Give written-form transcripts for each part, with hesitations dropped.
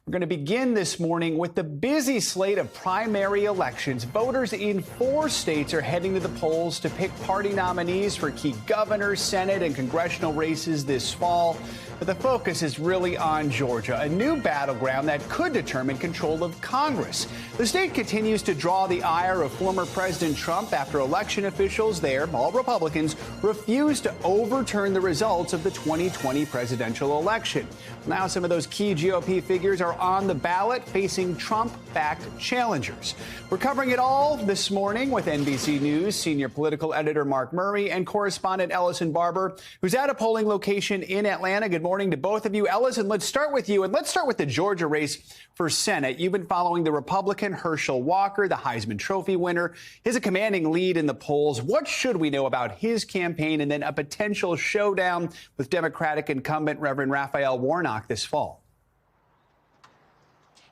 We're going to begin this morning with the busy slate of primary elections. Voters in 4 states are heading to the polls to pick party nominees for key governor, Senate, and congressional races this fall. But the focus is really on Georgia, a new battleground that could determine control of Congress. The state continues to draw the ire of former President Trump after election officials there, all Republicans, refused to overturn the results of the 2020 presidential election. Now some of those key GOP figures are on the ballot facing Trump-backed challengers. We're covering it all this morning with NBC News senior political editor Mark Murray and correspondent Ellison Barber, who's at a polling location in Atlanta. Good morning to both of you. Ellison, let's start with you, and let's start with the Georgia race for Senate. You've been following the Republican Herschel Walker, the Heisman Trophy winner. He has a commanding lead in the polls. What should we know about his campaign and then a potential showdown with Democratic incumbent Reverend Raphael Warnock this fall?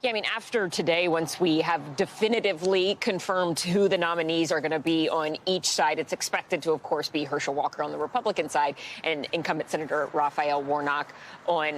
Yeah, I mean, after today, once we have definitively confirmed who the nominees are going to be on each side, it's expected to, of course, be Herschel Walker on the Republican side and incumbent Senator Raphael Warnock on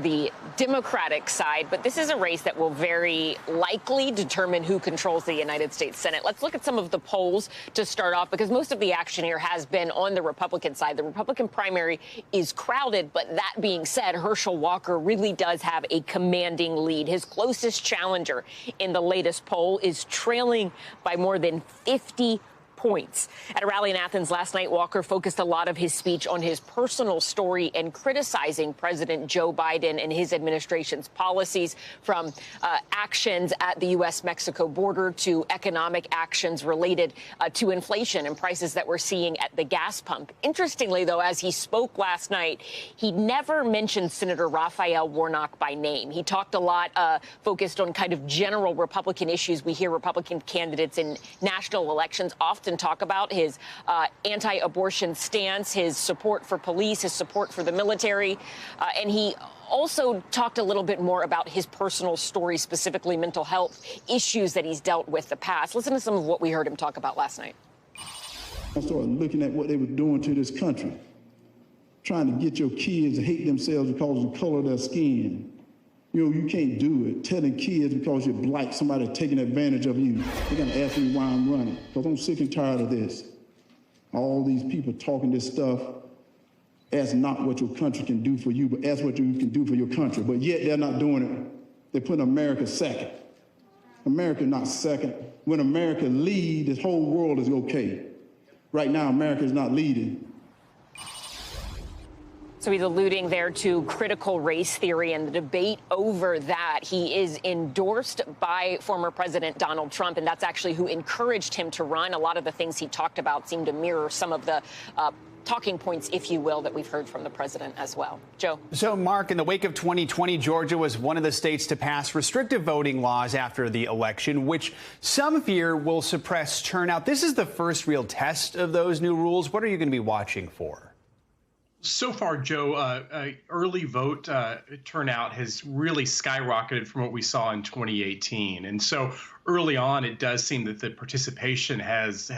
the Democratic side. But this is a race that will very likely determine who controls the United States Senate. Let's look at some of the polls to start off, because most of the action here has been on the Republican side. The Republican primary is crowded, but that being said, Herschel Walker really does have a commanding lead. His closest challenger in the latest poll is trailing by more than 50 points. At a rally in Athens last night, Walker focused a lot of his speech on his personal story and criticizing President Joe Biden and his administration's policies, from actions at the U.S.-Mexico border to economic actions related to inflation and prices that we're seeing at the gas pump. Interestingly, though, as he spoke last night, he never mentioned Senator Raphael Warnock by name. He talked a lot, focused on kind of general Republican issues. We hear Republican candidates in national elections often talk about his anti-abortion stance, his support for police, his support for the military, and he also talked a little bit more about his personal story, specifically mental health issues that he's dealt with the past. Listen to some of what we heard him talk about last night. I started looking at what they were doing to this country, trying to get your kids to hate themselves because of the color of their skin. You know, you can't do it. Telling kids because you're black, somebody taking advantage of you. They're going to ask me why I'm running, because I'm sick and tired of this. All these people talking this stuff. Ask not what your country can do for you, but ask what you can do for your country. But yet they're not doing it. They're putting America second. America not second. When America leads, this whole world is okay. Right now, America is not leading. So he's alluding there to critical race theory and the debate over that. He is endorsed by former President Donald Trump, and that's actually who encouraged him to run. A lot of the things he talked about seem to mirror some of the talking points, if you will, that we've heard from the president as well. Joe. So, Mark, in the wake of 2020, Georgia was one of the states to pass restrictive voting laws after the election, which some fear will suppress turnout. This is the first real test of those new rules. What are you going to be watching for? So far, Joe, early vote turnout has really skyrocketed from what we saw in 2018. And so early on, it does seem that the participation has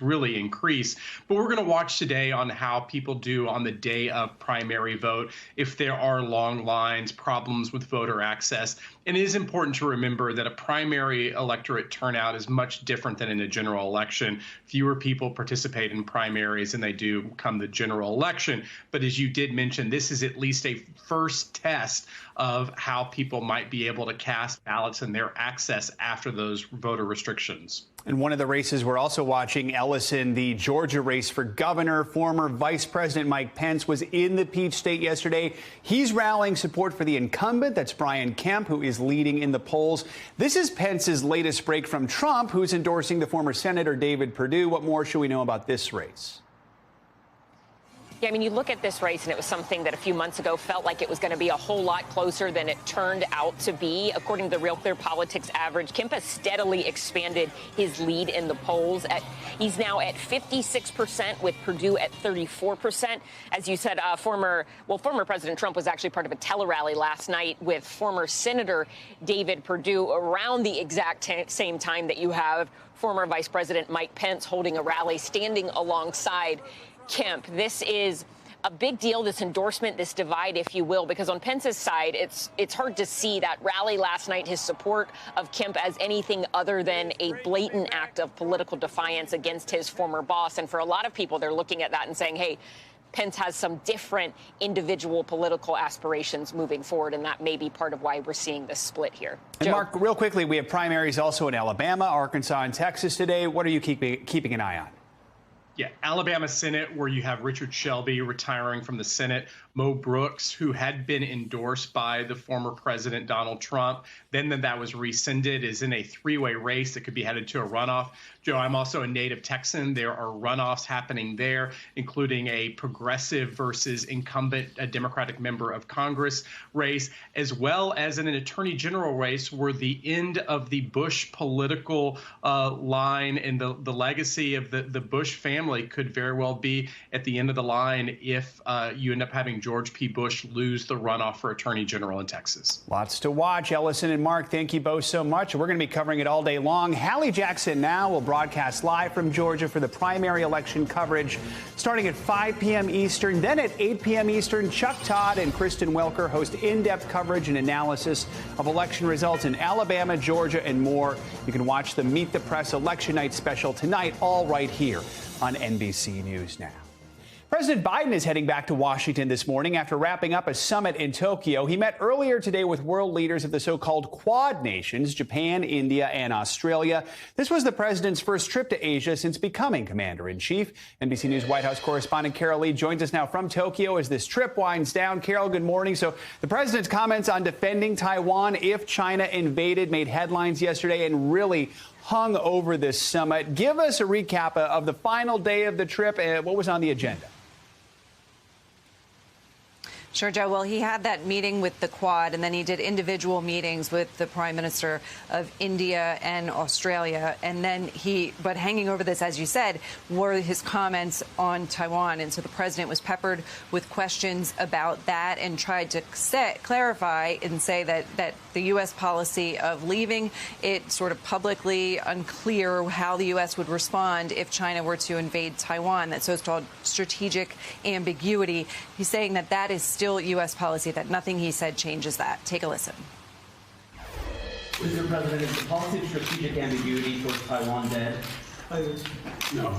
really increased. But we're going to watch today on how people do on the day of primary vote, if there are long lines, problems with voter access. And it is important to remember that a primary electorate turnout is much different than in a general election. Fewer people participate in primaries than they do come the general election. But as you did mention, this is at least a first test of how people might be able to cast ballots and their access after those voter restrictions. And one of the races we're also watching, Ellison, the Georgia race for governor. Former Vice President Mike Pence was in the Peach State yesterday. He's rallying support for the incumbent. That's Brian Kemp, who is leading in the polls. This is Pence's latest break from Trump, who's endorsing the former Senator David Perdue. What more should we know about this race? Yeah, I mean, you look at this race, and it was something that a few months ago felt like it was going to be a whole lot closer than it turned out to be. According to the Real Clear Politics average, Kemp has steadily expanded his lead in the polls. He's now at 56%, with Perdue at 34%. As you said, former President Trump was actually part of a tele-rally last night with former Senator David Perdue around the exact same time that you have former Vice President Mike Pence holding a rally, standing alongside Kemp. This is a big deal, this endorsement, this divide, if you will, because on Pence's side, it's hard to see that rally last night, his support of Kemp as anything other than a blatant act of political defiance against his former boss. And for a lot of people, they're looking at that and saying, hey, Pence has some different individual political aspirations moving forward, and that may be part of why we're seeing this split here. And Mark, real quickly, we have primaries also in Alabama, Arkansas, and Texas today. What are you keeping an eye on? Yeah, Alabama Senate, where you have Richard Shelby retiring from the Senate, Mo Brooks, who had been endorsed by the former president Donald Trump, then that was rescinded, is in a three-way race that could be headed to a runoff. Joe, I'm also a native Texan. There are runoffs happening there, including a progressive versus incumbent Democratic member of Congress race, as well as in an attorney general race where the end of the Bush political line and the legacy of the Bush family could very well be at the end of the line if you end up having George P. Bush lose the runoff for attorney general in Texas. Lots to watch. Ellison and Mark, thank you both so much. We're going to be covering it all day long. Hallie Jackson now will broadcast live from Georgia for the primary election coverage starting at 5 p.m. Eastern. Then at 8 p.m. Eastern, Chuck Todd and Kristen Welker host in-depth coverage and analysis of election results in Alabama, Georgia, and more. You can watch the Meet the Press Election Night special tonight, all right here on NBC News Now. President Biden is heading back to Washington this morning after wrapping up a summit in Tokyo. He met earlier today with world leaders of the so-called Quad nations, Japan, India, and Australia. This was the president's first trip to Asia since becoming commander-in-chief. NBC News White House correspondent Carol Lee joins us now from Tokyo as this trip winds down. Carol, good morning. So the president's comments on defending Taiwan if China invaded made headlines yesterday and really hung over this summit. Give us a recap of the final day of the trip and what was on the agenda. Sure, Joe. Well, he had that meeting with the Quad, and then he did individual meetings with the Prime Minister of India and Australia. And then but hanging over this, as you said, were his comments on Taiwan. And so the president was peppered with questions about that and tried to clarify and say that the U.S. policy of leaving it sort of publicly unclear how the U.S. would respond if China were to invade Taiwan, that so-called strategic ambiguity. He's saying that is still U.S. policy, that nothing he said changes that. Take a listen. Mr. President, is the policy of strategic ambiguity towards Taiwan dead? No.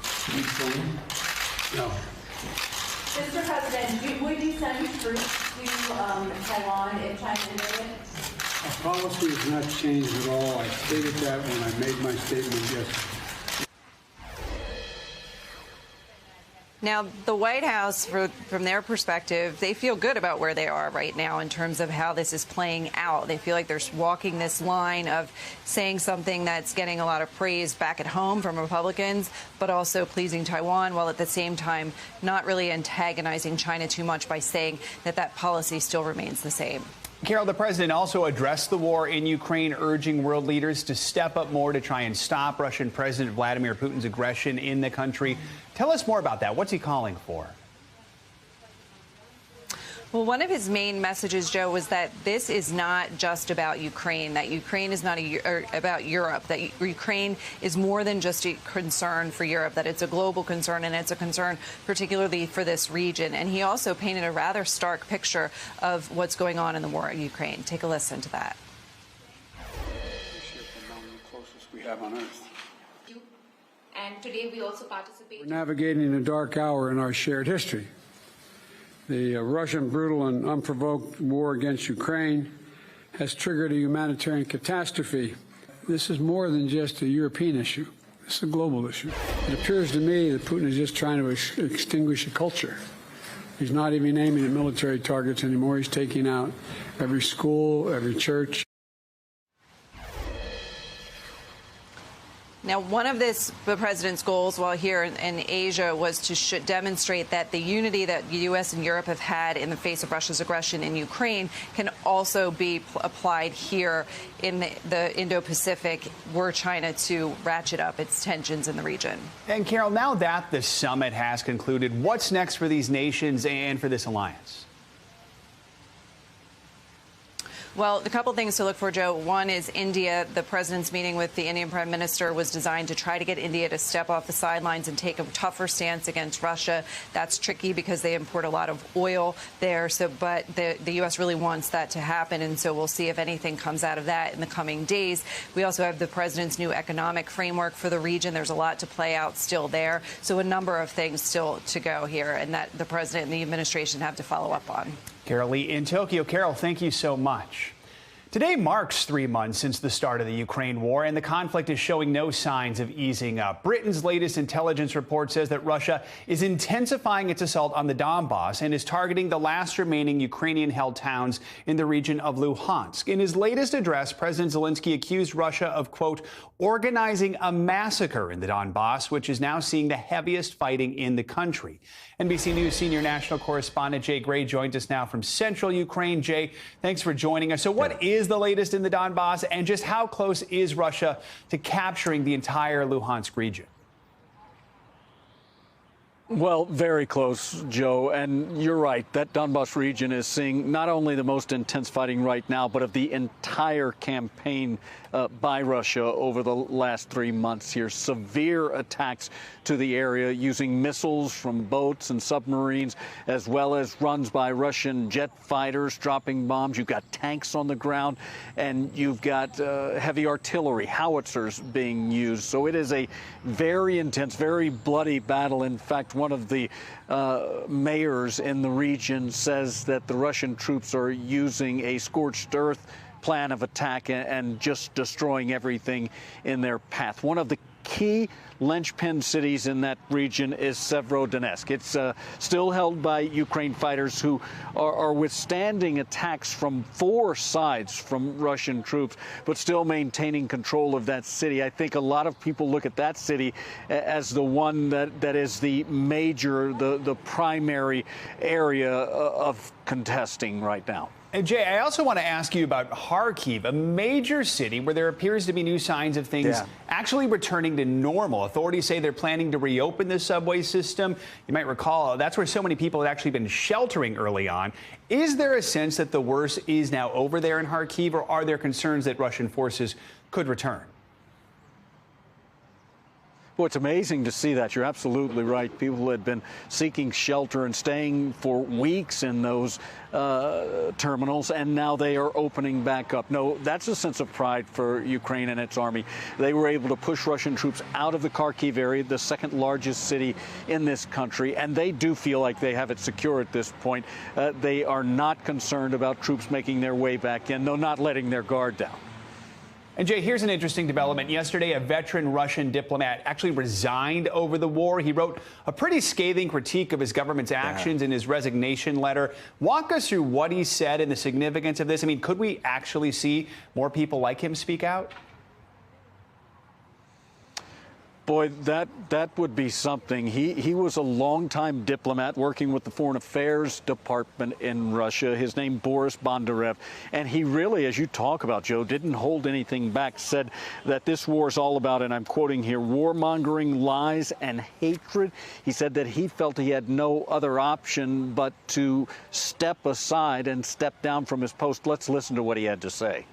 Can you explain? No. Mr. President, would you send troops to Taiwan if China invaded? Our policy has not changed at all. I stated that when I made my statement yesterday. Now, the White House, from their perspective, they feel good about where they are right now in terms of how this is playing out. They feel like they're walking this line of saying something that's getting a lot of praise back at home from Republicans, but also pleasing Taiwan, while at the same time not really antagonizing China too much by saying that policy still remains the same. Carol, the president also addressed the war in Ukraine, urging world leaders to step up more to try and stop Russian President Vladimir Putin's aggression in the country. Tell us more about that. What's he calling for? Well, one of his main messages, Joe, was that this is not just about Ukraine, that Ukraine is not about Europe, that Ukraine is more than just a concern for Europe, that it's a global concern, and it's a concern particularly for this region. And he also painted a rather stark picture of what's going on in the war in Ukraine. Take a listen to that. Among the closest we have on Earth. And today we also participate. We're navigating a dark hour in our shared history. The Russian brutal and unprovoked war against Ukraine has triggered a humanitarian catastrophe. This is more than just a European issue. This is a global issue. It appears to me that Putin is just trying to extinguish a culture. He's not even aiming at military targets anymore. He's taking out every school, every church. Now, one of the president's goals while here in Asia was to demonstrate that the unity that the U.S. and Europe have had in the face of Russia's aggression in Ukraine can also be applied here in the Indo-Pacific were China to ratchet up its tensions in the region. And, Carol, now that the summit has concluded, what's next for these nations and for this alliance? Well, a couple things to look for, Joe. One is India. The president's meeting with the Indian prime minister was designed to try to get India to step off the sidelines and take a tougher stance against Russia. That's tricky because they import a lot of oil there. But the U.S. really wants that to happen, and so we'll see if anything comes out of that in the coming days. We also have the president's new economic framework for the region. There's a lot to play out still there. So a number of things still to go here, and that the president and the administration have to follow up on. Carol Lee in Tokyo. Carol, thank you so much. Today marks 3 months since the start of the Ukraine war, and the conflict is showing no signs of easing up. Britain's latest intelligence report says that Russia is intensifying its assault on the Donbas and is targeting the last remaining Ukrainian-held towns in the region of Luhansk. In his latest address, President Zelensky accused Russia of, quote, organizing a massacre in the Donbas, which is now seeing the heaviest fighting in the country. NBC News senior national correspondent Jay Gray joins us now from central Ukraine. Jay, thanks for joining us. So what is the latest in the Donbas, and just how close is Russia to capturing the entire Luhansk region? Well, very close, Joe. And you're right. That Donbas region is seeing not only the most intense fighting right now, but of the entire campaign by Russia over the last 3 months here. Severe attacks to the area using missiles from boats and submarines, as well as runs by Russian jet fighters dropping bombs. You've got tanks on the ground, and you've got heavy artillery, howitzers being used. So it is a very intense, very bloody battle. In fact, one of the mayors in the region says that the Russian troops are using a scorched earth plan of attack and just destroying everything in their path. One of the key linchpin cities in that region is Donetsk. It's still held by Ukraine fighters who are withstanding attacks from 4 sides from Russian troops, but still maintaining control of that city. I think a lot of people look at that city as the one that is the major, the primary area of contesting right now. And Jay, I also want to ask you about Kharkiv, a major city where there appears to be new signs of things actually returning to normal. Authorities say they're planning to reopen the subway system. You might recall that's where so many people had actually been sheltering early on. Is there a sense that the worst is now over there in Kharkiv, or are there concerns that Russian forces could return? Well, it's amazing to see that. You're absolutely right. People had been seeking shelter and staying for weeks in those terminals, and now they are opening back up. No, that's a sense of pride for Ukraine and its army. They were able to push Russian troops out of the Kharkiv area, the second largest city in this country, and they do feel like they have it secure at this point. They are not concerned about troops making their way back in, though not letting their guard down. And Jay, here's an interesting development. Yesterday, a veteran Russian diplomat actually resigned over the war. He wrote a pretty scathing critique of his government's actions in his resignation letter. Walk us through what he said and the significance of this. I mean, could we actually see more people like him speak out? Boy, that would be something. He was a longtime diplomat working with the Foreign Affairs Department in Russia. His name, Boris Bondarev. And he really, as you talk about, Joe, didn't hold anything back, said that this war is all about, and I'm quoting here, warmongering, lies, and hatred. He said that he felt he had no other option but to step aside and step down from his post. Let's listen to what he had to say.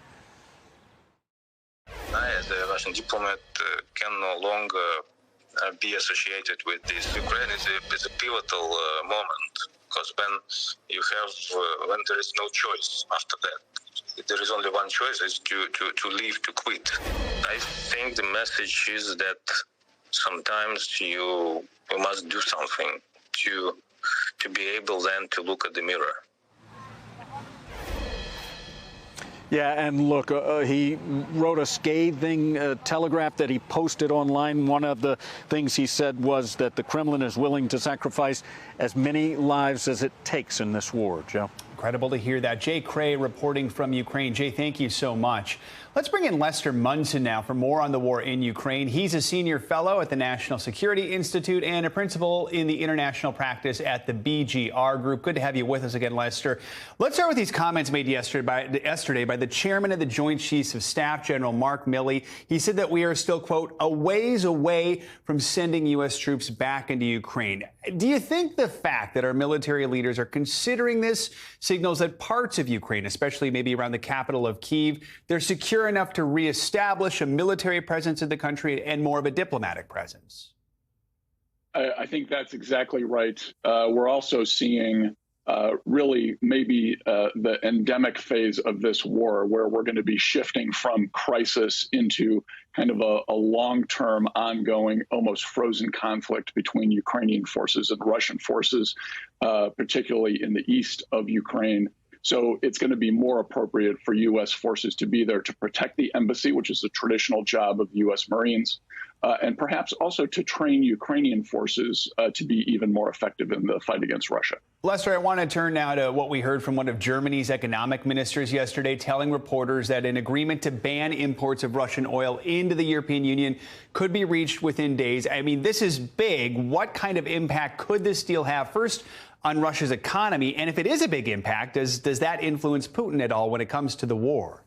I, as a Russian diplomat, can no longer be associated with this. Ukraine is a pivotal moment, because when there is no choice after that, there is only one choice: is to leave, to quit. I think the message is that sometimes you must do something to be able then to look at the mirror. Yeah, and look, he wrote a scathing telegraph that he posted online. One of the things he said was that the Kremlin is willing to sacrifice as many lives as it takes in this war, Joe. Incredible to hear that. Jay Cray reporting from Ukraine. Jay, thank you so much. Let's bring in Lester Munson now for more on the war in Ukraine. He's a senior fellow at the National Security Institute and a principal in the international practice at the BGR Group. Good to have you with us again, Lester. Let's start with these comments made yesterday by the chairman of the Joint Chiefs of Staff, General Mark Milley. He said that we are still, quote, a ways away from sending U.S. troops back into Ukraine. Do you think the fact that our military leaders are considering this signals that parts of Ukraine, especially maybe around the capital of Kyiv, they're secure enough to reestablish a military presence in the country and more of a diplomatic presence? I think that's exactly right. We're also seeing really maybe the endemic phase of this war, where we're going to be shifting from crisis into kind of a long-term, ongoing, almost frozen conflict between Ukrainian forces and Russian forces, particularly in the east of Ukraine. So it's going to be more appropriate for U.S. forces to be there to protect the embassy, which is the traditional job of U.S. Marines, and perhaps also to train Ukrainian forces to be even more effective in the fight against Russia. Lester, I want to turn now to what we heard from one of Germany's economic ministers yesterday, telling reporters that an agreement to ban imports of Russian oil into the European Union could be reached within days. I mean, this is big. What kind of impact could this deal have? First, on Russia's economy, and if it is a big impact, does that influence Putin at all when it comes to the war?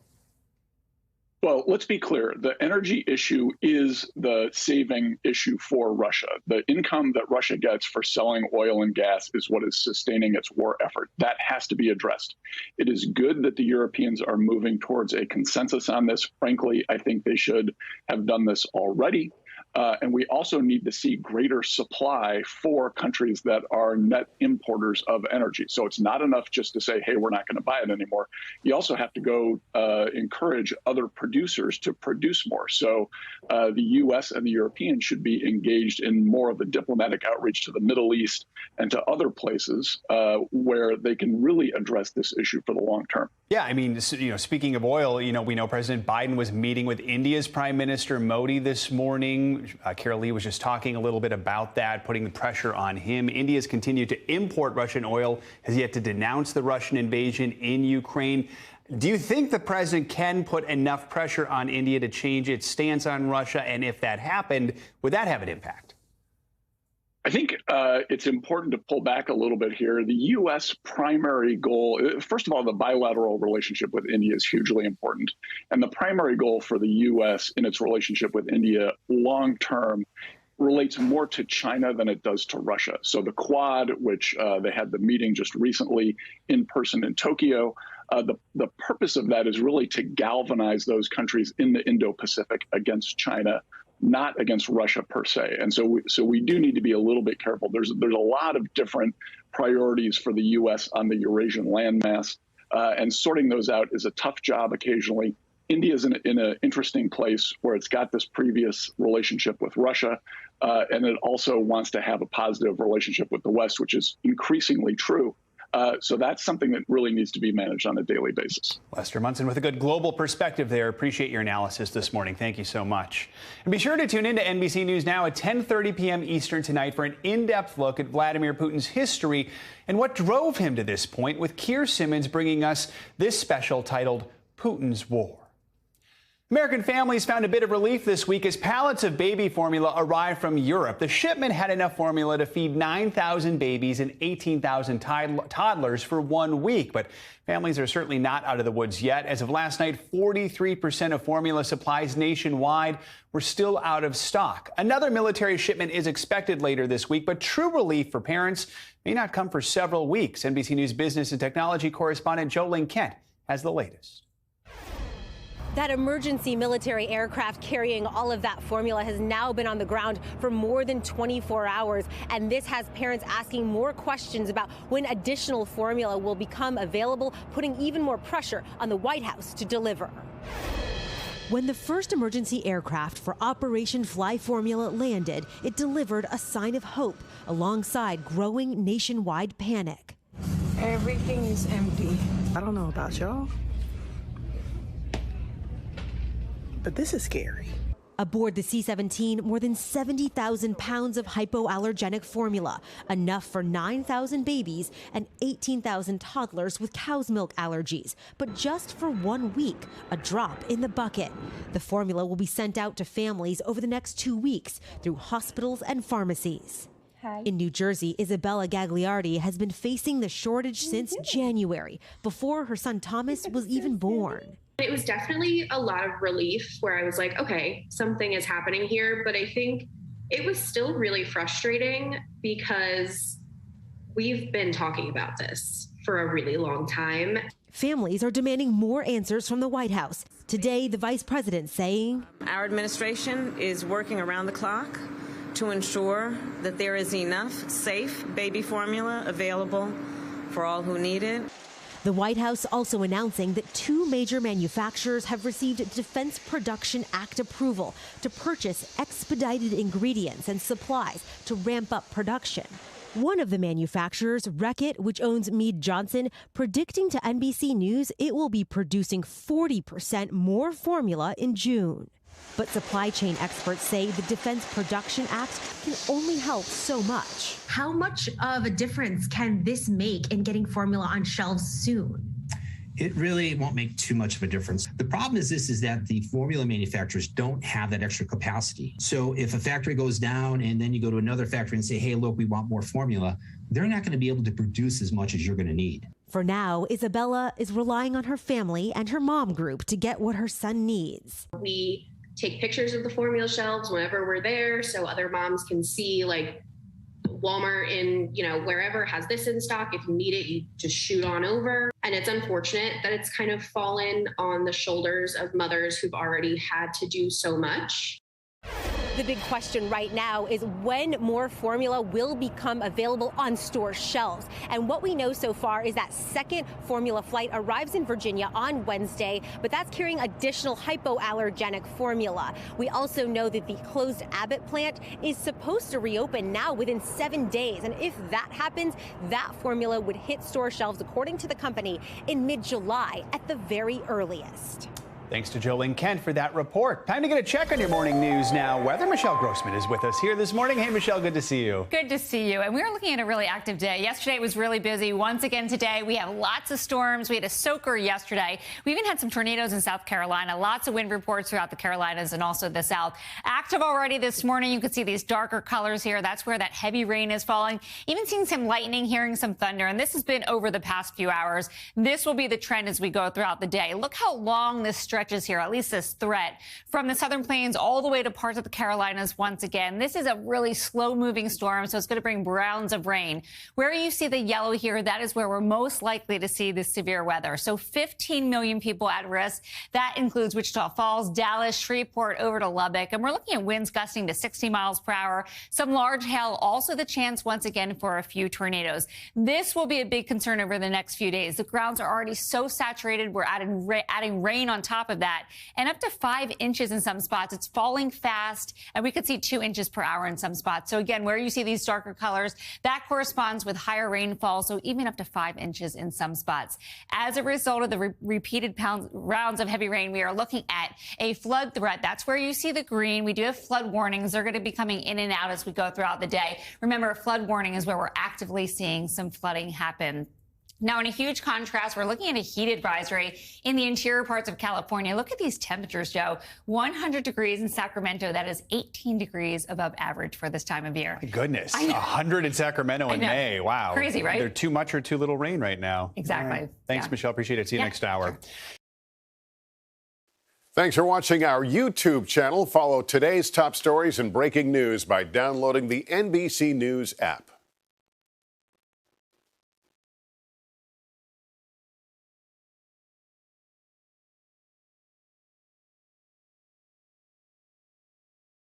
Well, let's be clear. The energy issue is the saving issue for Russia. The income that Russia gets for selling oil and gas is what is sustaining its war effort. That has to be addressed. It is good that the Europeans are moving towards a consensus on this. Frankly, I think they should have done this already. And we also need to see greater supply for countries that are net importers of energy. So it's not enough just to say, hey, we're not going to buy it anymore. You also have to go encourage other producers to produce more. So the U.S. and the Europeans should be engaged in more of the diplomatic outreach to the Middle East and to other places where they can really address this issue for the long term. Yeah, I mean, speaking of oil, we know President Biden was meeting with India's Prime Minister Modi this morning. Carol Lee was just talking a little bit about that, putting the pressure on him. India's continued to import Russian oil, has yet to denounce the Russian invasion in Ukraine. Do you think the president can put enough pressure on India to change its stance on Russia? And if that happened, would that have an impact? I think it's important to pull back a little bit here. The U.S. primary goal, first of all, the bilateral relationship with India is hugely important. And the primary goal for the U.S. in its relationship with India long term relates more to China than it does to Russia. So the Quad, which they had the meeting just recently in person in Tokyo, the purpose of that is really to galvanize those countries in the Indo-Pacific against China, not against Russia per se. And so we do need to be a little bit careful. There's a lot of different priorities for the U.S. on the Eurasian landmass, and sorting those out is a tough job occasionally. India's in an interesting place where it's got this previous relationship with Russia, and it also wants to have a positive relationship with the West, which is increasingly true. So that's something that really needs to be managed on a daily basis. Lester Munson with a good global perspective there. Appreciate your analysis this morning. Thank you so much. And be sure to tune in to NBC News Now at 10:30 p.m. Eastern tonight for an in-depth look at Vladimir Putin's history and what drove him to this point, with Keir Simmons bringing us this special titled Putin's War. American families found a bit of relief this week as pallets of baby formula arrived from Europe. The shipment had enough formula to feed 9,000 babies and 18,000 toddlers for 1 week. But families are certainly not out of the woods yet. As of last night, 43% of formula supplies nationwide were still out of stock. Another military shipment is expected later this week, but true relief for parents may not come for several weeks. NBC News business and technology correspondent Jolene Kent has the latest. That emergency military aircraft carrying all of that formula has now been on the ground for more than 24 hours. And this has parents asking more questions about when additional formula will become available, putting even more pressure on the White House to deliver. When the first emergency aircraft for Operation Fly Formula landed, it delivered a sign of hope alongside growing nationwide panic. Everything is empty. I don't know about y'all, but this is scary. Aboard the C-17, more than 70,000 pounds of hypoallergenic formula, enough for 9,000 babies and 18,000 toddlers with cow's milk allergies. But just for 1 week, a drop in the bucket. The formula will be sent out to families over the next 2 weeks through hospitals and pharmacies. Hi. In New Jersey, Isabella Gagliardi has been facing the shortage since January, before her son Thomas was even born. It was definitely a lot of relief where I was like, okay, something is happening here. But I think it was still really frustrating because we've been talking about this for a really long time. Families are demanding more answers from the White House. Today, the vice president saying, our administration is working around the clock to ensure that there is enough safe baby formula available for all who need it. The White House also announcing that 2 major manufacturers have received Defense Production Act approval to purchase expedited ingredients and supplies to ramp up production. One of the manufacturers, Reckitt, which owns Mead Johnson, predicting to NBC News it will be producing 40% more formula in June. But supply chain experts say the Defense Production Act can only help so much. How much of a difference can this make in getting formula on shelves soon? It really won't make too much of a difference. The problem is that the formula manufacturers don't have that extra capacity. So if a factory goes down and then you go to another factory and say, hey, look, we want more formula, they're not going to be able to produce as much as you're going to need. For now, Isabella is relying on her family and her mom group to get what her son needs. We take pictures of the formula shelves whenever we're there so other moms can see, like, Walmart in, wherever has this in stock. If you need it, you just shoot on over. And it's unfortunate that it's kind of fallen on the shoulders of mothers who've already had to do so much. The big question right now is when more formula will become available on store shelves. And what we know so far is that second formula flight arrives in Virginia on Wednesday, but that's carrying additional hypoallergenic formula. We also know that the closed Abbott plant is supposed to reopen now within 7 days. And if that happens, that formula would hit store shelves, according to the company, in mid-July at the very earliest. Thanks to Jolene Kent for that report. Time to get a check on your morning news now. Weather Michelle Grossman is with us here this morning. Hey, Michelle, good to see you. Good to see you. And we are looking at a really active day. Yesterday was really busy. Once again today, we have lots of storms. We had a soaker yesterday. We even had some tornadoes in South Carolina. Lots of wind reports throughout the Carolinas and also the South. Active already this morning. You can see these darker colors here. That's where that heavy rain is falling. Even seeing some lightning, hearing some thunder. And this has been over the past few hours. This will be the trend as we go throughout the day. Look how long this stretches here, at least this threat, from the southern plains all the way to parts of the Carolinas once again. This is a really slow-moving storm, so it's going to bring browns of rain. Where you see the yellow here, that is where we're most likely to see this severe weather. So 15 million people at risk. That includes Wichita Falls, Dallas, Shreveport, over to Lubbock. And we're looking at winds gusting to 60 miles per hour. Some large hail, also the chance once again for a few tornadoes. This will be a big concern over the next few days. The grounds are already so saturated. We're adding rain on top of that. And up to 5 inches in some spots. It's falling fast, and we could see 2 inches per hour in some spots. So again, where you see these darker colors, that corresponds with higher rainfall, so even up to 5 inches in some spots. As a result of the repeated rounds of heavy rain, we are looking at a flood threat. That's where you see the green. We do have flood warnings. They're going to be coming in and out as we go throughout the day. Remember, a flood warning is where we're actively seeing some flooding happen. Now, in a huge contrast, we're looking at a heat advisory in the interior parts of California. Look at these temperatures, Joe. 100 degrees in Sacramento. That is 18 degrees above average for this time of year. My goodness. 100 in Sacramento in May. Wow. Crazy, right? Either too much or too little rain right now. Exactly. Right. Thanks, Michelle. Appreciate it. See you next hour. Thanks for watching our YouTube channel. Follow today's top stories and breaking news by downloading the NBC News app.